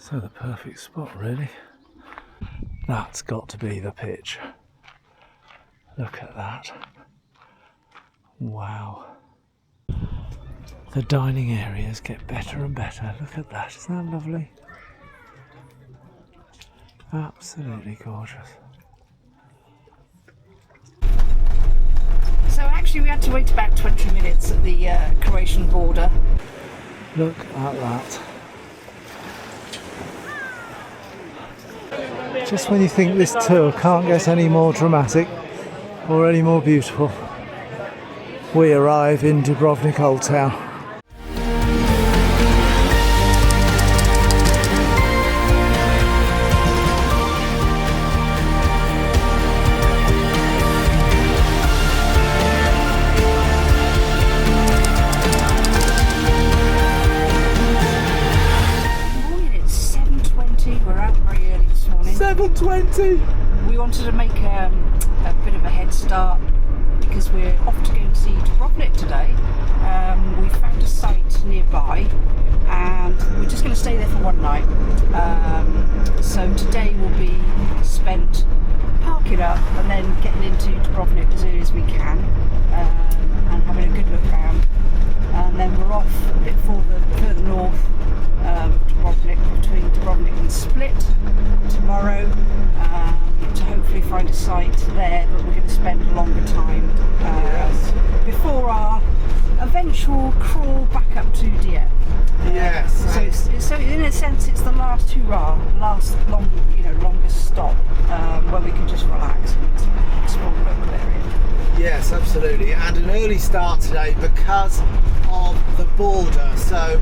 So the perfect spot, really. That's got to be the pitch. Look at that. Wow. The dining areas get better and better. Look at that. Isn't that lovely? Absolutely gorgeous. So actually we had to wait about 20 minutes at the Croatian border. Look at that. Just when you think this tour can't get any more dramatic or any more beautiful, we arrive in Dubrovnik Old Town. We're out very early this morning. 7:20. We wanted to make a bit of a head start because we're off to go and see Dubrovnik today. We found a site nearby and we're just going to stay there for one night. So today will be spent parking up and then getting into Dubrovnik as early as we can and having a good look around. And then we're off a bit further north. Dubrovnik, between Dubrovnik and Split tomorrow to hopefully find a site there, but we're going to spend a longer time before our eventual crawl back up to Dieppe. Yes. So in a sense it's the last hurrah, longest stop where we can just relax and explore the local area. Yes, absolutely, and an early start today because of the border. So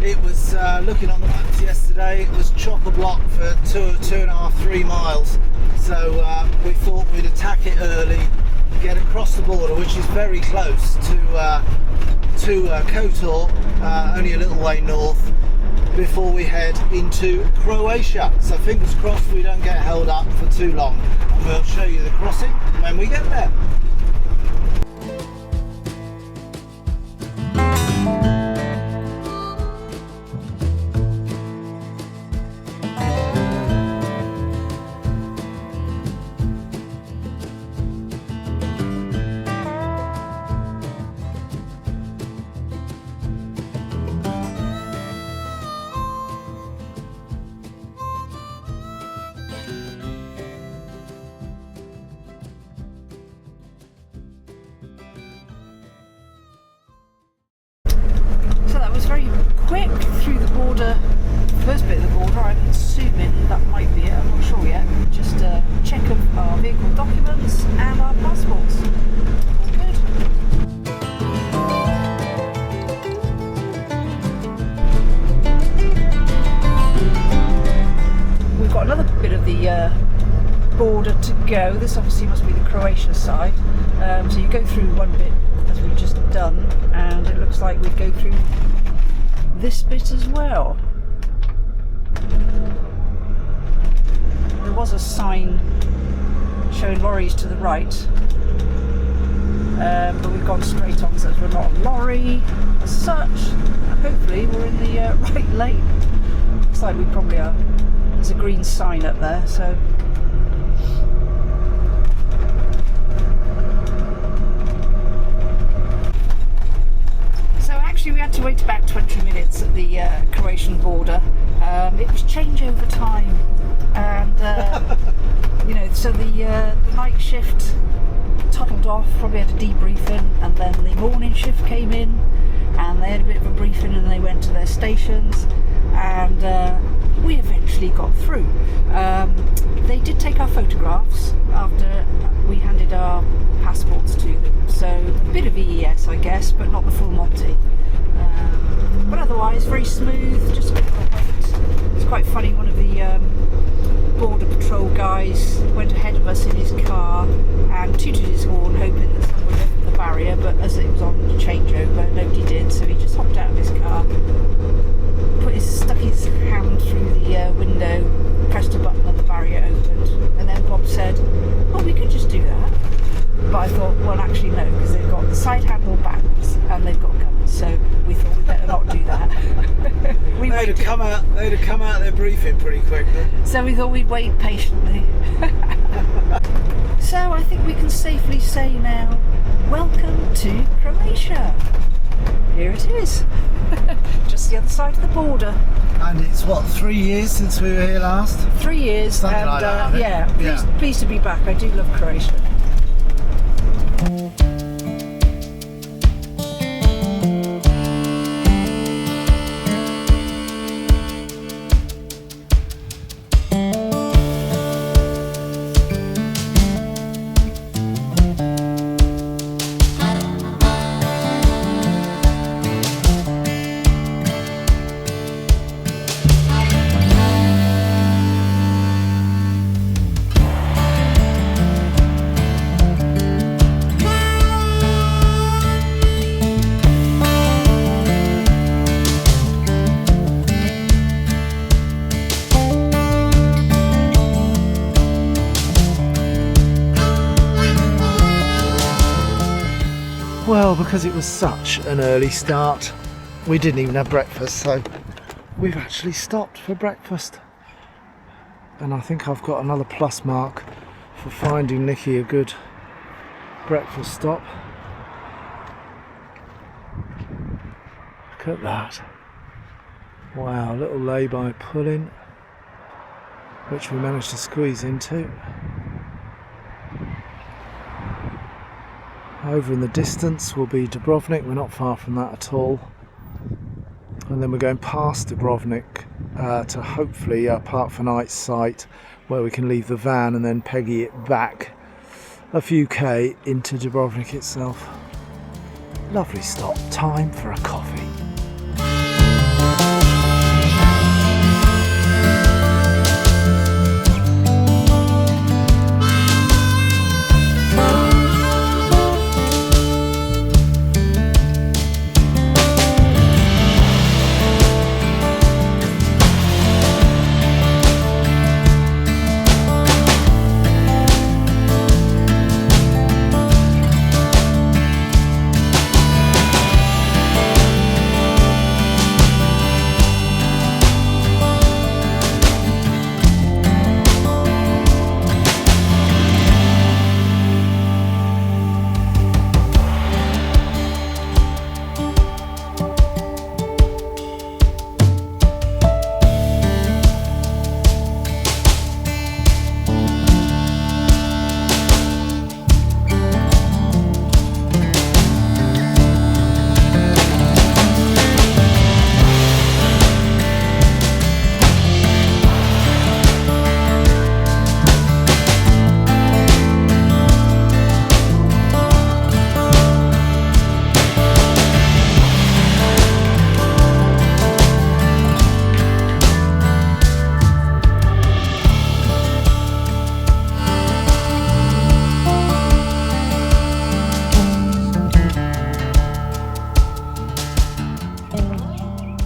it was looking on the maps yesterday, it was chock-a-block for 2.5, 3 miles. So we thought we'd attack it early, get across the border, which is very close to Kotor, only a little way north, before we head into Croatia. So fingers crossed we don't get held up for too long, and we'll show you the crossing when we get there. Very quick through the border, first bit of the border. I'm assuming that might be it, I'm not sure yet. Just a check of our vehicle documents and our passports. All good. We've got another bit of the border to go. This obviously must be the Croatia side. So you go through one bit as we've just done, and it looks like we go through this bit as well. There was a sign showing lorries to the right, but we've gone straight on, so we're not a lorry as such. Hopefully we're in the right lane. Looks like we probably are. There's a green sign up there, so we had to wait about 20 minutes at the Croatian border. It was changeover time, and so the night shift toddled off, probably had a debriefing, and then the morning shift came in and they had a bit of a briefing and they went to their stations, and we eventually got through. They did take our photographs after we handed our passports to them, so a bit of EES I guess, but not the full Monty. But otherwise very smooth, just a bit of a wait. It's quite funny, one of the border patrol guys went ahead of us in his car and tooted his horn hoping that someone would lift the barrier, but as it was on changeover nobody did, so he just hopped out of his car, stuck his hand through the window, pressed a button and the barrier opened, and then Bob said, oh, we could just do that. But I thought, well actually no, because they've got the side handle backs and they've got guns, so we thought we better not do that. We were they'd have come out. They'd have come out their briefing pretty quickly. So we thought we'd wait patiently. So I think we can safely say now, welcome to Croatia. Here it is, just the other side of the border. And it's what, 3 years since we were here last? 3 years, Something and like that, I think. yeah, pleased to be back. I do love Croatia. Well, because it was such an early start, we didn't even have breakfast, so we've actually stopped for breakfast. And I think I've got another plus mark for finding Nikki a good breakfast stop. Look at that. Wow, a little lay-by pull-in, which we managed to squeeze into. Over in the distance will be Dubrovnik. We're not far from that at all. And then we're going past Dubrovnik to hopefully a Park for Night site where we can leave the van and then Peggy it back a few K into Dubrovnik itself. Lovely stop. Time for a coffee.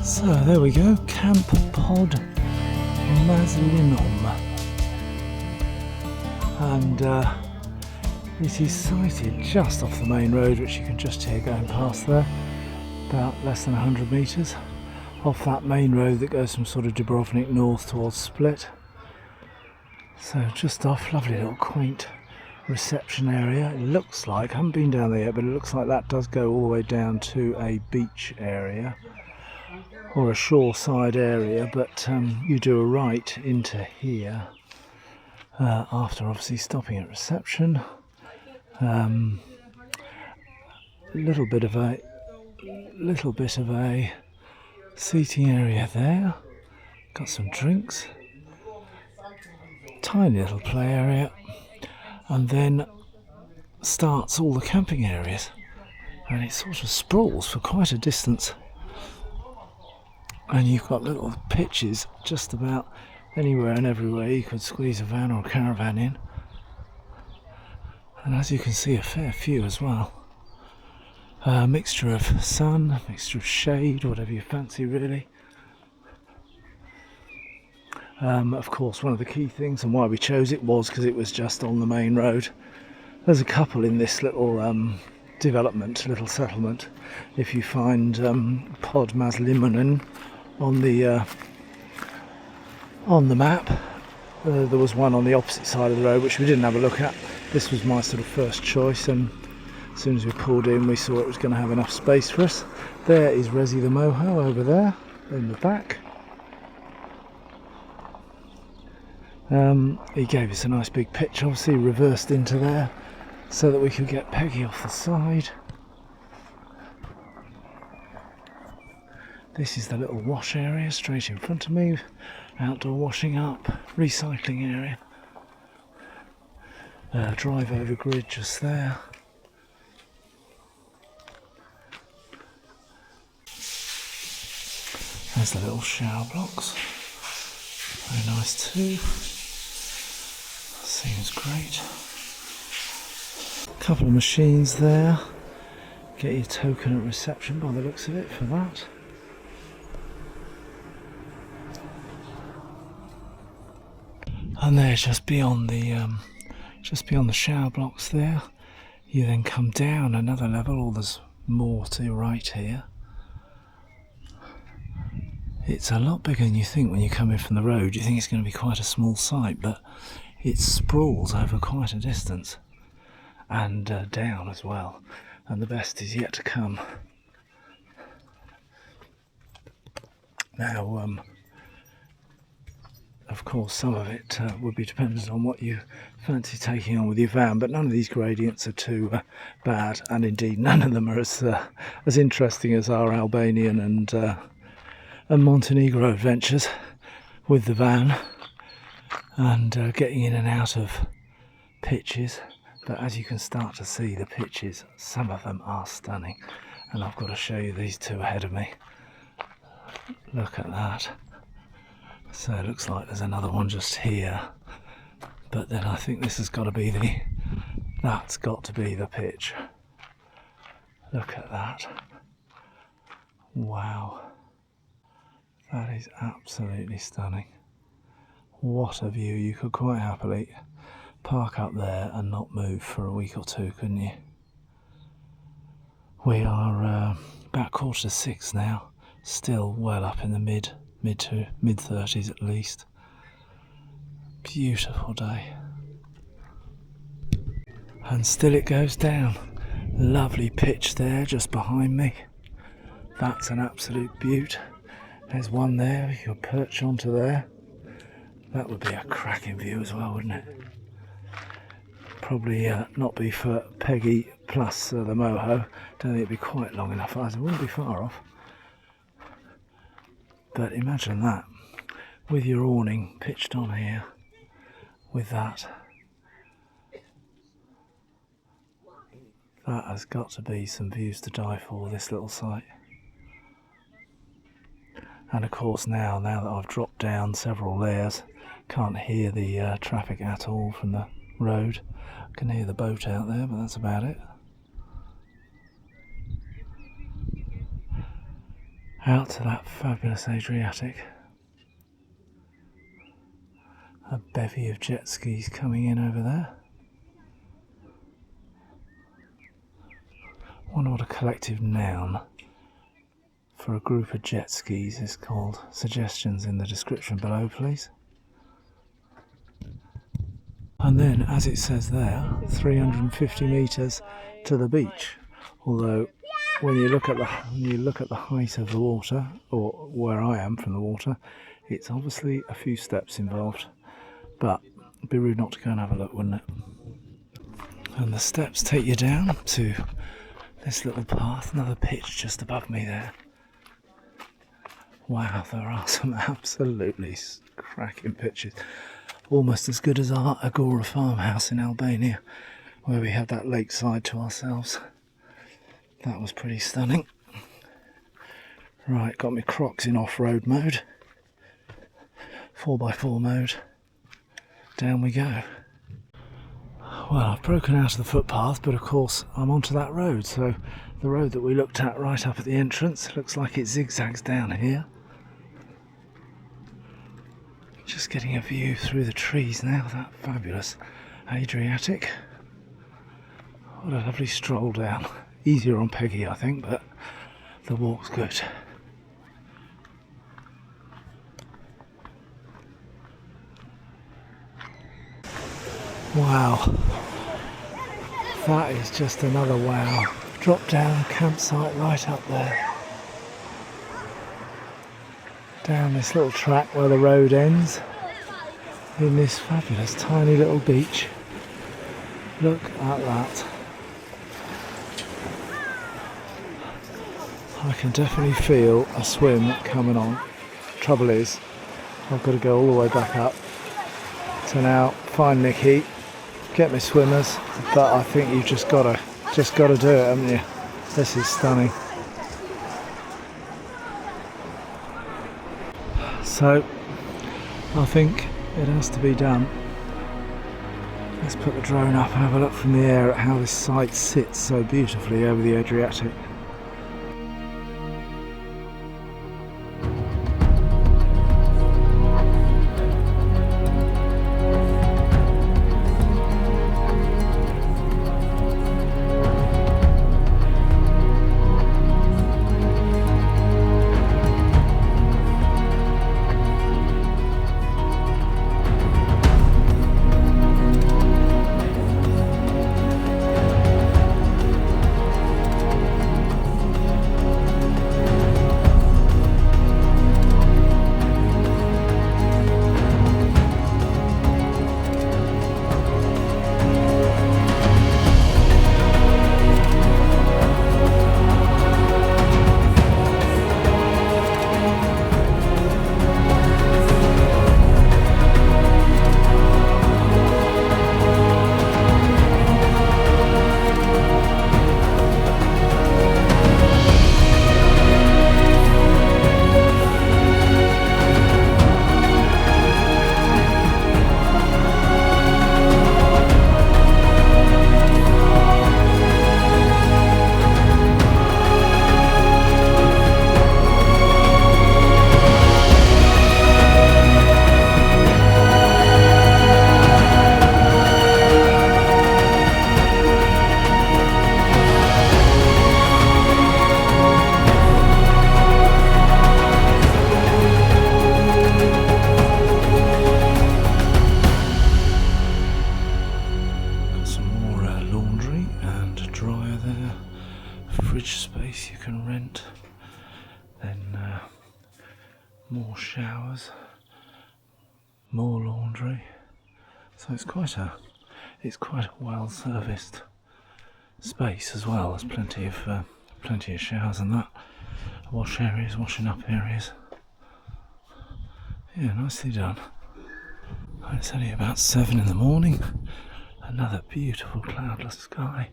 So there we go, Camp Pod Maslinom, and it is sited just off the main road, which you can just hear going past there, about less than 100 metres off that main road that goes from sort of Dubrovnik north towards Split. So just off, lovely little quaint reception area. It looks like, I haven't been down there yet, but it looks like that does go all the way down to a beach area or a shoreside area, but you do a right into here after obviously stopping at reception. Little bit of a seating area there. Got some drinks. Tiny little play area, and then starts all the camping areas, and it sort of sprawls for quite a distance. And you've got little pitches just about anywhere and everywhere you could squeeze a van or a caravan in. And as you can see, a fair few as well. A mixture of sun, a mixture of shade, whatever you fancy really. Of course, one of the key things and why we chose it was because it was just on the main road. There's a couple in this little little settlement. If you find Pod Maslinom on the map. There was one on the opposite side of the road which we didn't have a look at. This was my sort of first choice, and as soon as we pulled in we saw it was going to have enough space for us. There is Resi the Moho over there in the back. He gave us a nice big pitch, obviously reversed into there so that we could get Peggy off the side. This is the little wash area straight in front of me, outdoor washing up, recycling area. Drive over grid just there. There's the little shower blocks, very nice too. Seems great. Couple of machines there. Get your token at reception by the looks of it for that. And there, just beyond the shower blocks there, you then come down another level, or there's more to your right here. It's a lot bigger than you think when you come in from the road. You think it's going to be quite a small site, but it sprawls over quite a distance, and down as well, and the best is yet to come. Now, of course, some of it would be dependent on what you fancy taking on with your van, but none of these gradients are too bad, and indeed none of them are as interesting as our Albanian and Montenegro adventures with the van and getting in and out of pitches. But as you can start to see, the pitches, some of them are stunning, and I've got to show you these two ahead of me. Look at that. So it looks like there's another one just here, but then I think this has got to be that's got to be the pitch. Look at that. Wow. That is absolutely stunning. What a view. You could quite happily park up there and not move for a week or two, couldn't you? We are about 5:45 now, still well up in the mid to mid 30s at least. Beautiful day. And still it goes down. Lovely pitch there just behind me. That's an absolute beaut. There's one there, you could perch onto there. That would be a cracking view as well, wouldn't it? Probably not be for Peggy plus the Moho. Don't think it'd be quite long enough. It wouldn't be far off. But imagine that, with your awning pitched on here, with that. That has got to be some views to die for, this little site. And of course now that I've dropped down several layers, can't hear the traffic at all from the road. I can hear the boat out there, but that's about it. Out to that fabulous Adriatic. A bevy of jet skis coming in over there. I wonder what a collective noun for a group of jet skis is called. Suggestions in the description below, please. And then, as it says there, 350 metres to the beach. Although, when you look at the height of the water, or where I am from the water, it's obviously a few steps involved. But it'd be rude not to go and have a look, wouldn't it? And the steps take you down to this little path, another pitch just above me there. Wow, there are some absolutely cracking pitches. Almost as good as our Agora farmhouse in Albania, where we had that lakeside to ourselves. That was pretty stunning. Right, got my Crocs in off-road mode. 4x4 mode. Down we go. Well, I've broken out of the footpath, but of course I'm onto that road. So the road that we looked at right up at the entrance looks like it zigzags down here. Just getting a view through the trees now, that fabulous Adriatic. What a lovely stroll down. Easier on Peggy, I think, but the walk's good. Wow, that is just another wow. Drop down campsite right up there. Down this little track where the road ends in this fabulous tiny little beach. Look at that. I can definitely feel a swim coming on. Trouble is, I've got to go all the way back up to now find Nikki, get my swimmers, but I think you've just got to do it, haven't you? This is stunning. So I think it has to be done. Let's put the drone up and have a look from the air at how this site sits so beautifully over the Adriatic. More showers, more laundry. So it's quite a well serviced space as well. There's plenty of showers and that. Wash areas, washing up areas. Yeah, nicely done. And it's only about 7 in the morning. Another beautiful cloudless sky.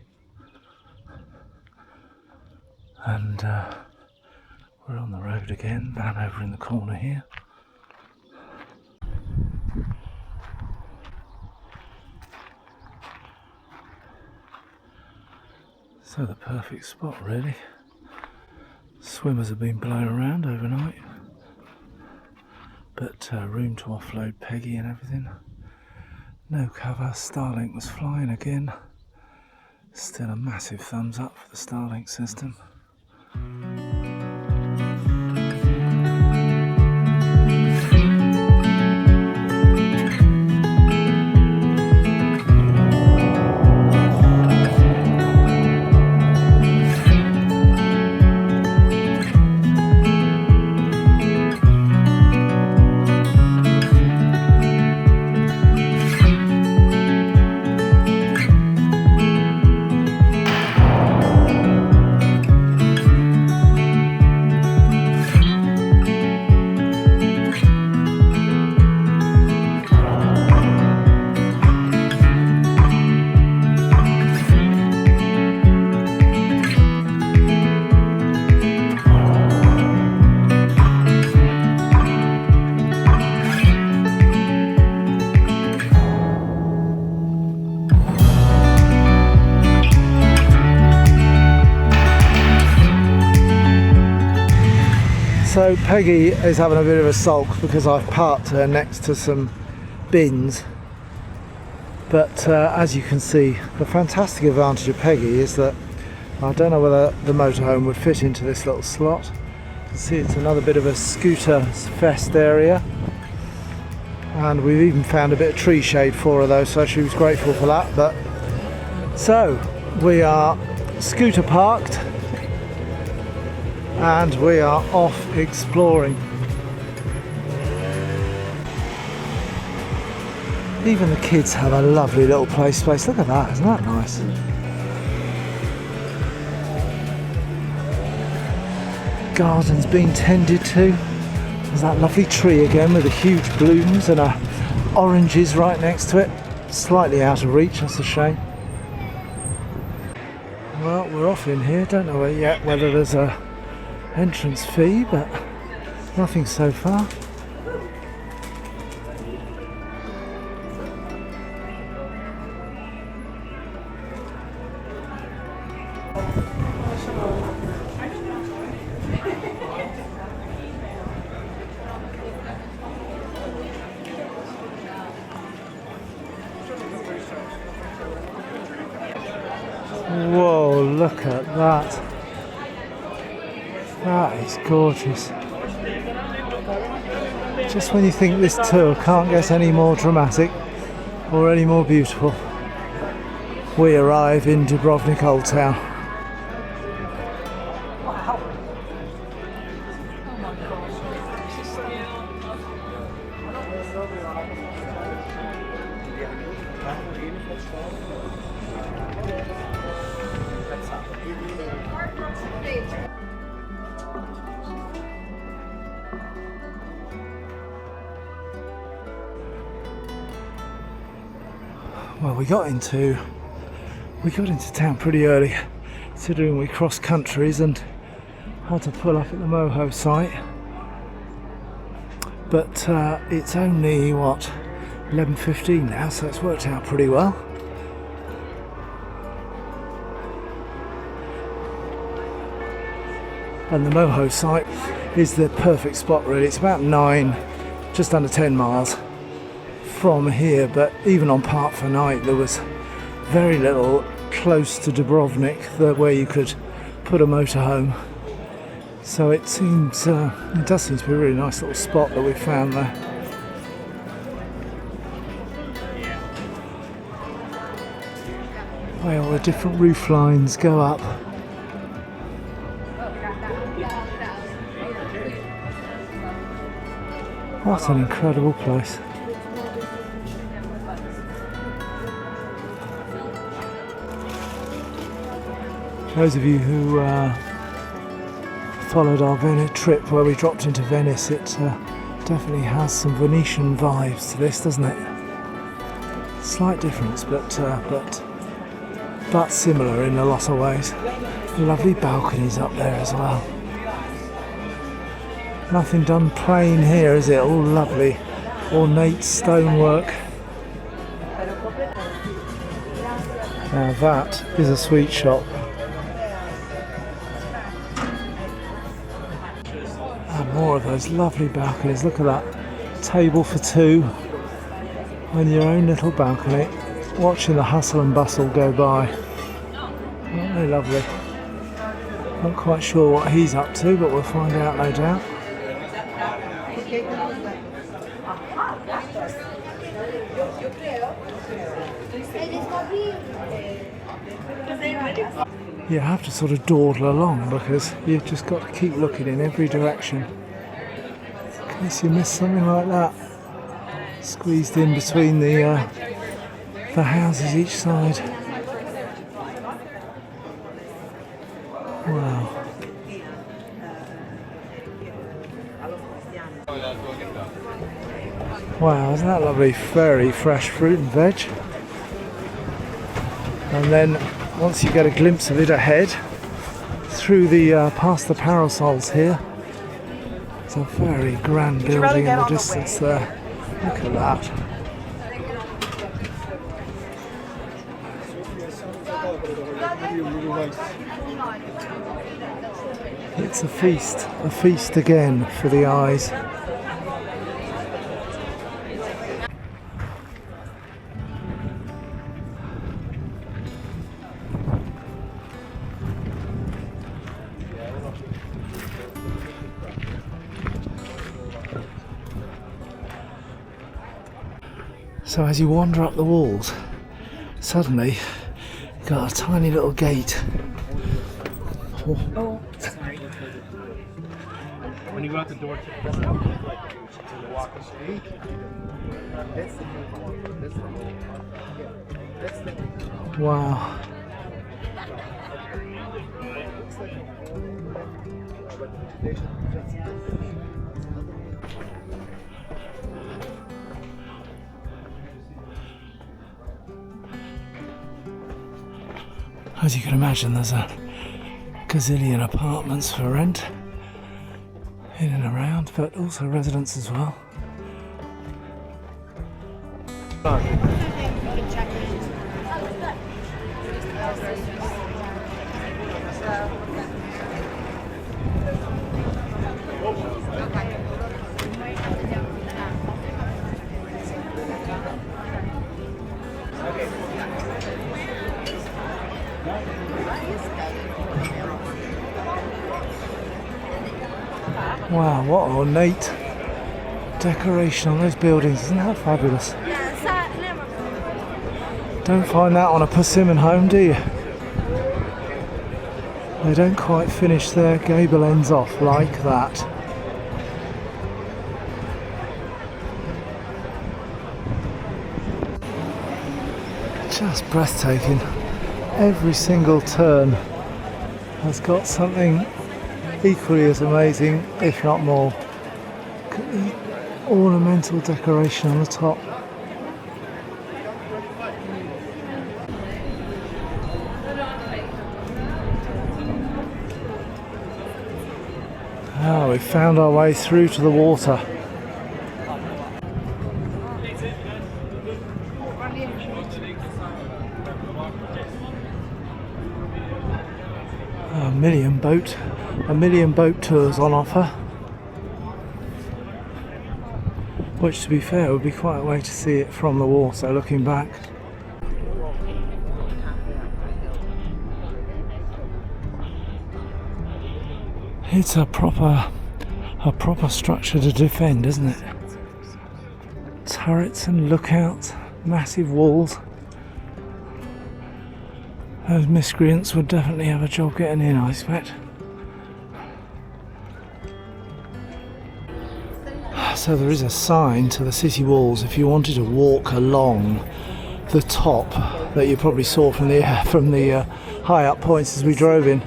And we're on the road again, van over in the corner here. So the perfect spot really. Swimmers have been blown around overnight, but room to offload Peggy and everything. No cover, Starlink was flying again. Still a massive thumbs up for the Starlink system. So Peggy is having a bit of a sulk because I've parked her next to some bins, but as you can see, the fantastic advantage of Peggy is that I don't know whether the motorhome would fit into this little slot. You can see it's another bit of a scooter fest area, and we've even found a bit of tree shade for her though, so she was grateful for that. But so we are scooter parked and we are off exploring. Even the kids have a lovely little play space. Look at that, isn't that nice? Garden's been tended to. There's that lovely tree again with the huge blooms and oranges right next to it. Slightly out of reach, that's a shame. Well, we're off in here. Don't know yet whether there's a entrance fee, but nothing so far. Whoa, look at that. That is gorgeous. Just when you think this tour can't get any more dramatic or any more beautiful, we arrive in Dubrovnik Old Town. Well, we got into town pretty early, considering we crossed countries and had to pull up at the Moho site. But it's only what, 11:15 now, so it's worked out pretty well. And the Moho site is the perfect spot really. It's about 9, just under 10 miles from here, but even on Park for Night there was very little close to Dubrovnik where you could put a motorhome. So it seems, it does seem to be a really nice little spot that we found there. Where all the different roof lines go up. What an incredible place. Those of you who followed our Venice trip where we dropped into Venice, it definitely has some Venetian vibes to this, doesn't it? Slight difference, but similar in a lot of ways. Lovely balconies up there as well. Nothing done plain here, is it? All lovely, ornate stonework. Now that is a sweet shop. And more of those lovely balconies. Look at that table for two on your own little balcony, watching the hustle and bustle go by. Aren't they lovely? Not quite sure what he's up to, but we'll find out no doubt. You have to sort of dawdle along because you've just got to keep looking in every direction in case you miss something like that, squeezed in between the houses each side. Wow. Wow, isn't that lovely? Very fresh fruit and veg. And then once you get a glimpse of it ahead, through the past the parasols here, it's a very grand building in the distance there. Look at that. It's a feast again for the eyes. So as you wander up the walls, suddenly you've got a tiny little gate. Oh, sorry. When you go out the door to walk the street. Wow. As you can imagine, there's a gazillion apartments for rent in and around, but also residents as well. Wow, what ornate decoration on those buildings, isn't that fabulous? Don't find that on a persimmon home, do you? They don't quite finish their gable ends off like that. Just breathtaking. Every single turn has got something equally as amazing, if not more. Look at the ornamental decoration on the top. Ah, we've found our way through to the water. A million boat tours on offer, which, to be fair, would be quite a way to see it from the water looking back. It's a proper structure to defend, isn't it? Turrets and lookouts, massive walls. Those miscreants would definitely have a job getting in, I expect. So there is a sign to the city walls if you wanted to walk along the top that you probably saw from the high up points as we drove in.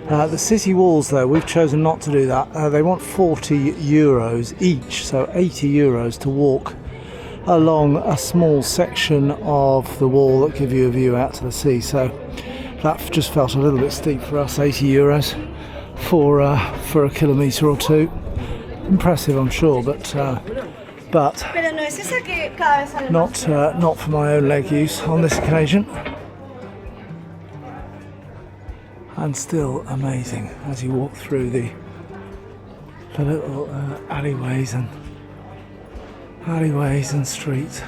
The city walls, though, we've chosen not to do that. They want 40 euros each, so 80 euros to walk along a small section of the wall that give you a view out to the sea. So that just felt a little bit steep for us. 80 euros for a kilometre or two. Impressive, I'm sure, but not for my own leg use on this occasion. And still amazing as you walk through the little alleyways and streets.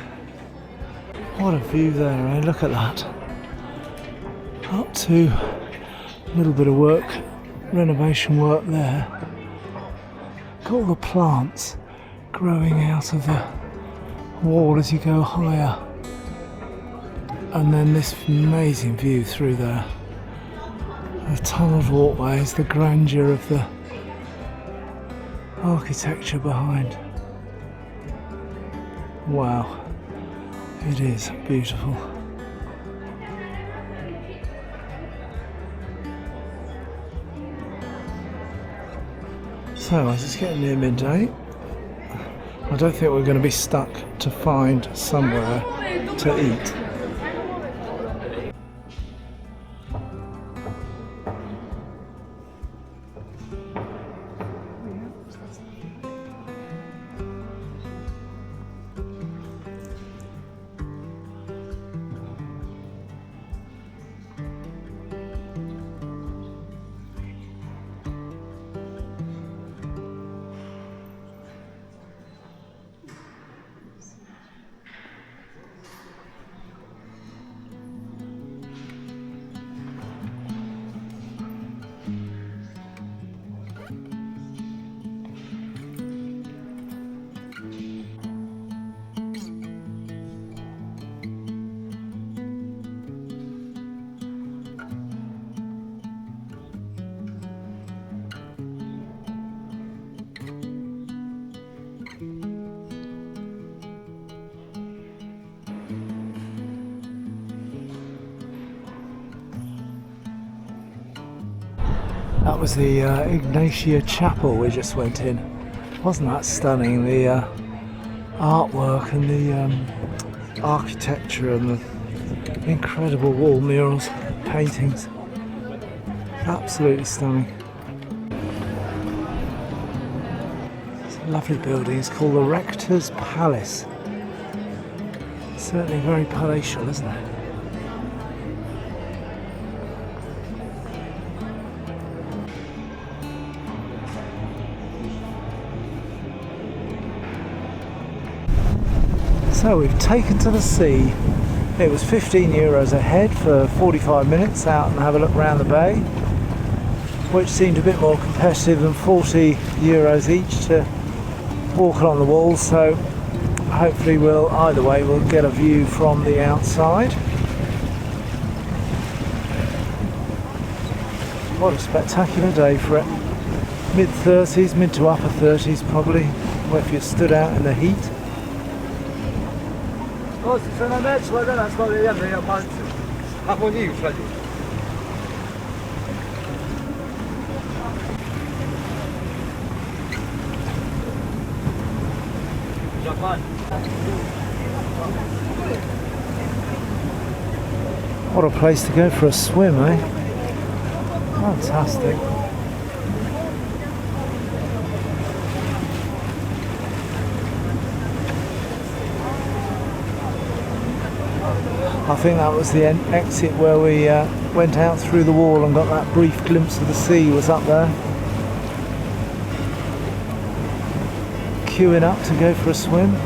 What a view there, eh? Look at that. Up to a little bit of work, renovation work there. Look at all the plants growing out of the wall as you go higher. And then this amazing view through there. The tunnelled walkways, the grandeur of the architecture behind. Wow, it is beautiful. So as it's getting near midday, I don't think we're going to be stuck to find somewhere to eat. That was the Ignatia Chapel we just went in. Wasn't that stunning? The artwork and the architecture and the incredible wall murals, paintings. Absolutely stunning. It's a lovely building. It's called the Rector's Palace. Certainly very palatial, isn't it? So we've taken to the sea. It was €15 a head for 45 minutes out and have a look around the bay, which seemed a bit more competitive than €40 each to walk along the wall. So hopefully either way we'll get a view from the outside. What a spectacular day for it. Mid-30s, mid to upper 30s probably, if you stood out in the heat. What a place to go for a swim, eh? Fantastic. I think that was the exit where we went out through the wall and got that brief glimpse of the sea was up there. Queuing up to go for a swim.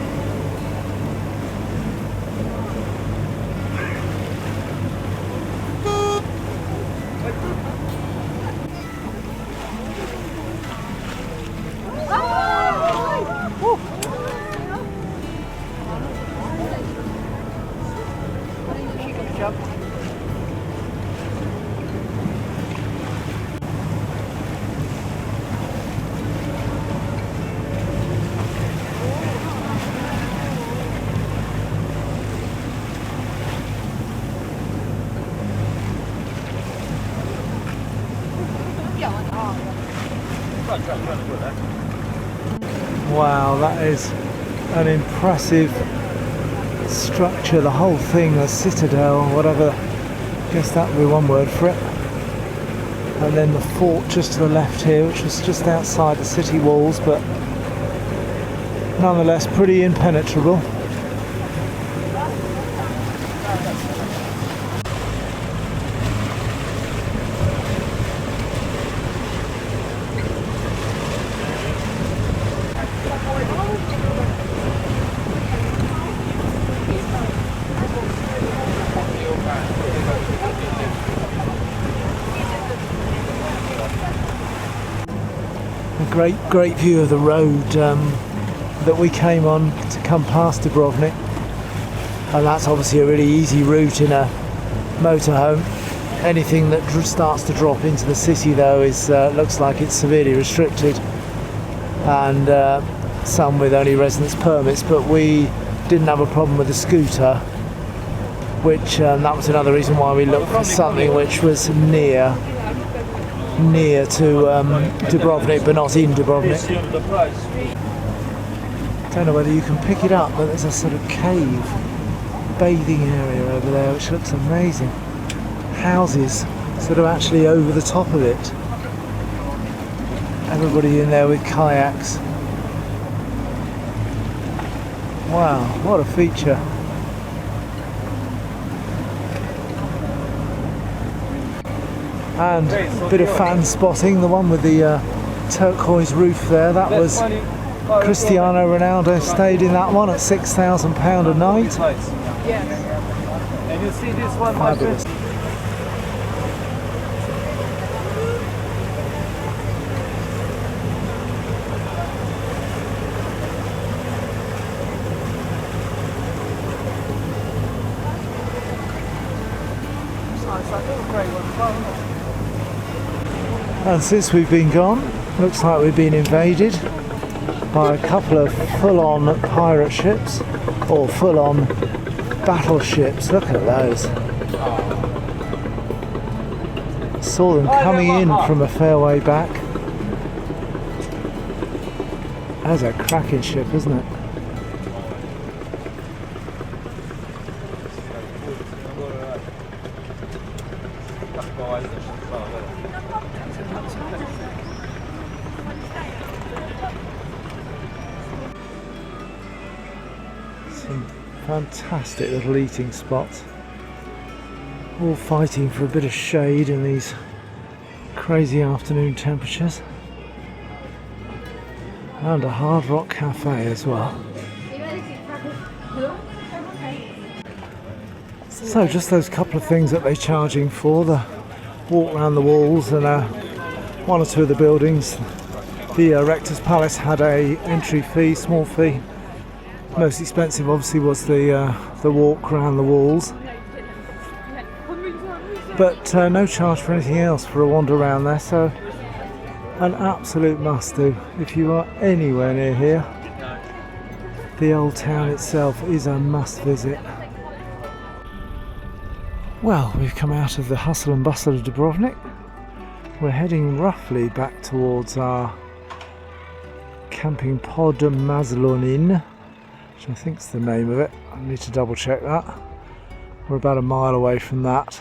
Wow, that is an impressive structure, the whole thing, a citadel, whatever, I guess that would be one word for it. And then the fort just to the left here, which was just outside the city walls, but nonetheless pretty impenetrable. Great view of the road that we came on to come past Dubrovnik, and that's obviously a really easy route in a motorhome. Anything that starts to drop into the city though is looks like it's severely restricted, and some with only residence permits, but we didn't have a problem with the scooter, which that was another reason why we looked for something which was near to Dubrovnik, but not in Dubrovnik. Don't know whether you can pick it up, but there's a sort of cave bathing area over there which looks amazing. Houses sort of actually over the top of it. Everybody in there with kayaks. Wow, what a feature. And a bit of fan spotting, the one with the turquoise roof there, that was Cristiano Ronaldo stayed in that one at £6,000 a night. Yes. And you see this one, fabulous. And since we've been gone, looks like we've been invaded by a couple of full-on pirate ships, or full-on battleships. Look at those. Saw them coming in from a fair way back. That's a cracking ship, isn't it? Some fantastic little eating spots. All fighting for a bit of shade in these crazy afternoon temperatures. And a Hard Rock Cafe as well. So just those couple of things that they're charging for, the walk around the walls and one or two of the buildings. The Rector's Palace had a entry fee, small fee. Most expensive obviously was the walk around the walls. But no charge for anything else for a wander around there, so an absolute must do if you are anywhere near here. The old town itself is a must visit. Well, we've come out of the hustle and bustle of Dubrovnik. We're heading roughly back towards our Camping Pod Maslinom, which I think is the name of it. I need to double check that. We're about a mile away from that,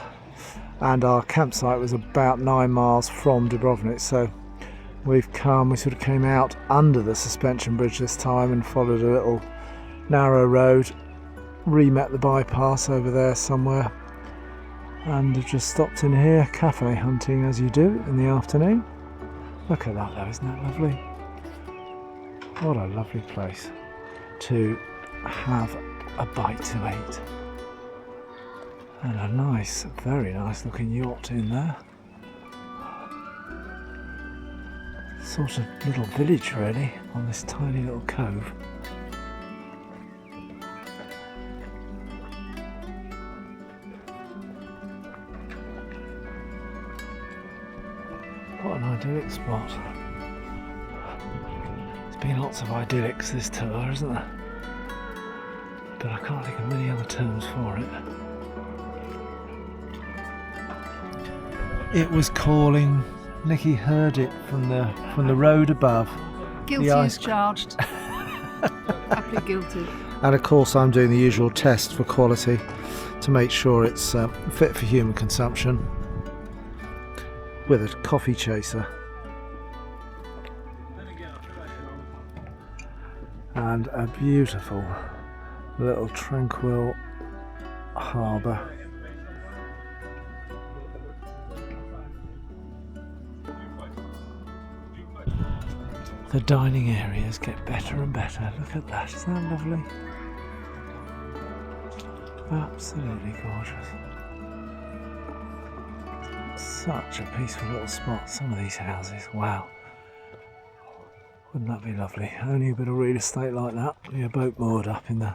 and our campsite was about 9 miles from Dubrovnik, so we sort of came out under the suspension bridge this time and followed a little narrow road, re-met the bypass over there somewhere, and have just stopped in here cafe hunting as you do in the afternoon. Look at that though, isn't that lovely? What a lovely place to have a bite to eat. And a nice, very nice looking yacht in there. Sort of little village really on this tiny little cove. What an idyllic spot. There's been lots of idyllics this tour, hasn't there? But I can't think of many other terms for it. It was calling. Nikki heard it from the road above. Guilty as charged. Happily guilty. And of course I'm doing the usual test for quality to make sure it's fit for human consumption with a coffee chaser. And a beautiful little tranquil harbour. The dining areas get better and better. Look at that, isn't that lovely? Absolutely gorgeous. Such a peaceful little spot, some of these houses, wow. Wouldn't that be lovely? Only a bit of real estate like that, your boat moored up in the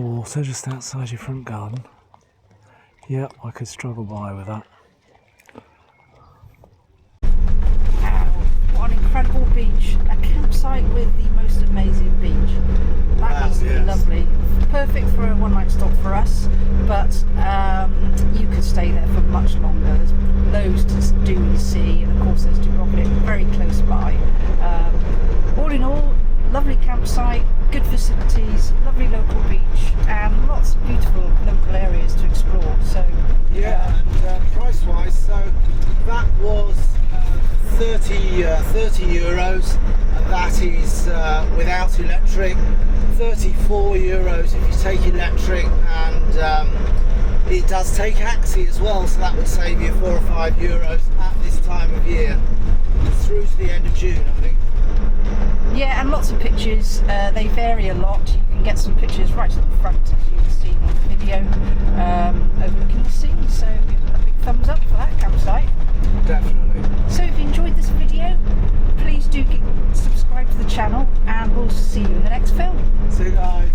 water just outside your front garden. Yep, I could struggle by with that. Incredible beach, a campsite with the most amazing beach. That was lovely. Perfect for a one-night stop for us, but you could stay there for much longer. There's loads to do and see, and of course there's Dubrovnik very close by. All in all, lovely campsite, good facilities, lovely local beach, and lots of beautiful local areas to explore. So yeah, and price-wise, so that was 30 euros, and that is without electric. 34 euros if you take electric, and it does take Axi as well, so that would save you 4 or 5 euros at this time of year. It's through to the end of June, I think. Yeah, and lots of pictures. They vary a lot. You can get some pictures right at the front, as you've seen on the video, overlooking the sea. So a big thumbs up for that campsite. Definitely. So if you enjoyed this video, please do subscribe to the channel, and we'll see you in the next film. See you guys.